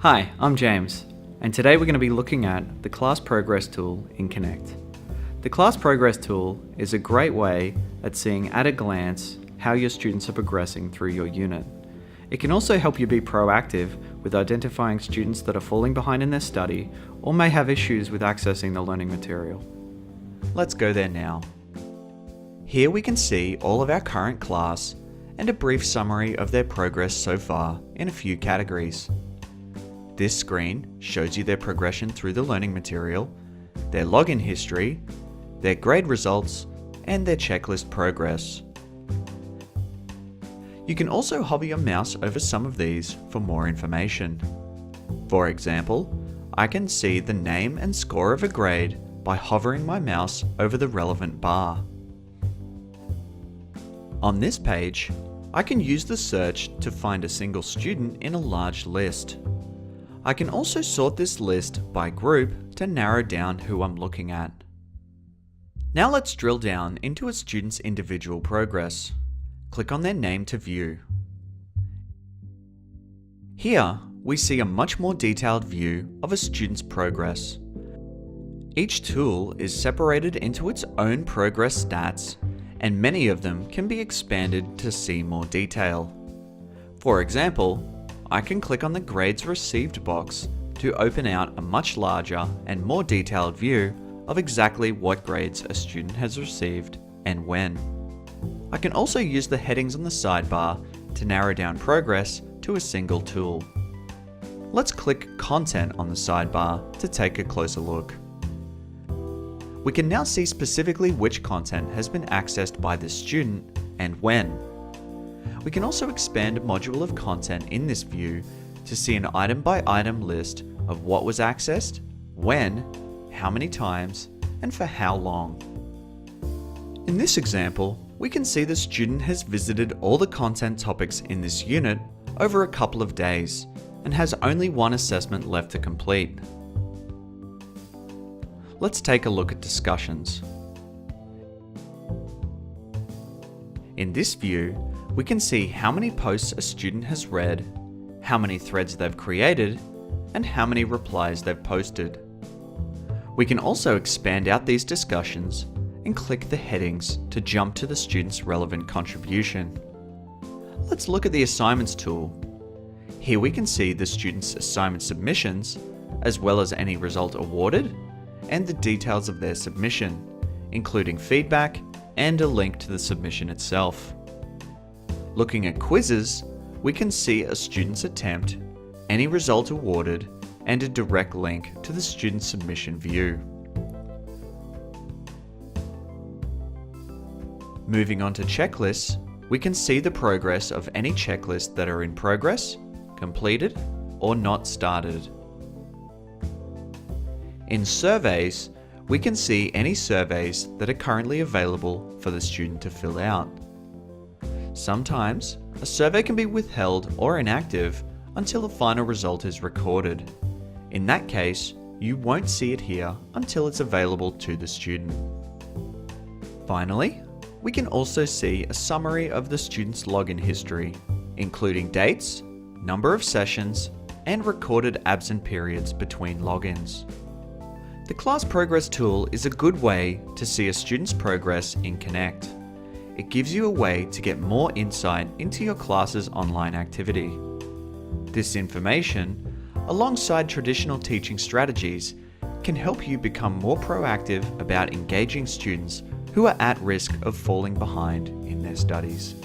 Hi, I'm James, and today we're going to be looking at the Class Progress tool in Connect. The Class Progress tool is a great way at seeing at a glance how your students are progressing through your unit. It can also help you be proactive with identifying students that are falling behind in their study or may have issues with accessing the learning material. Let's go there now. Here we can see all of our current class and a brief summary of their progress so far in a few categories. This screen shows you their progression through the learning material, their login history, their grade results, and their checklist progress. You can also hover your mouse over some of these for more information. For example, I can see the name and score of a grade by hovering my mouse over the relevant bar. On this page, I can use the search to find a single student in a large list. I can also sort this list by group to narrow down who I'm looking at. Now let's drill down into a student's individual progress. Click on their name to view. Here, we see a much more detailed view of a student's progress. Each tool is separated into its own progress stats, and many of them can be expanded to see more detail. For example, I can click on the Grades Received box to open out a much larger and more detailed view of exactly what grades a student has received and when. I can also use the headings on the sidebar to narrow down progress to a single tool. Let's click Content on the sidebar to take a closer look. We can now see specifically which content has been accessed by this student and when. We can also expand a module of content in this view to see an item-by-item list of what was accessed, when, how many times, and for how long. In this example, we can see the student has visited all the content topics in this unit over a couple of days and has only one assessment left to complete. Let's take a look at discussions. In this view, we can see how many posts a student has read, how many threads they've created, and how many replies they've posted. We can also expand out these discussions and click the headings to jump to the student's relevant contribution. Let's look at the Assignments tool. Here we can see the student's assignment submissions, as well as any result awarded, and the details of their submission, including feedback and a link to the submission itself. Looking at quizzes, we can see a student's attempt, any result awarded, and a direct link to the student submission view. Moving on to checklists, we can see the progress of any checklists that are in progress, completed, or not started. In surveys, we can see any surveys that are currently available for the student to fill out. Sometimes, a survey can be withheld or inactive until the final result is recorded. In that case, you won't see it here until it's available to the student. Finally, we can also see a summary of the student's login history, including dates, number of sessions, and recorded absent periods between logins. The Class Progress tool is a good way to see a student's progress in Connect. It gives you a way to get more insight into your class's online activity. This information, alongside traditional teaching strategies, can help you become more proactive about engaging students who are at risk of falling behind in their studies.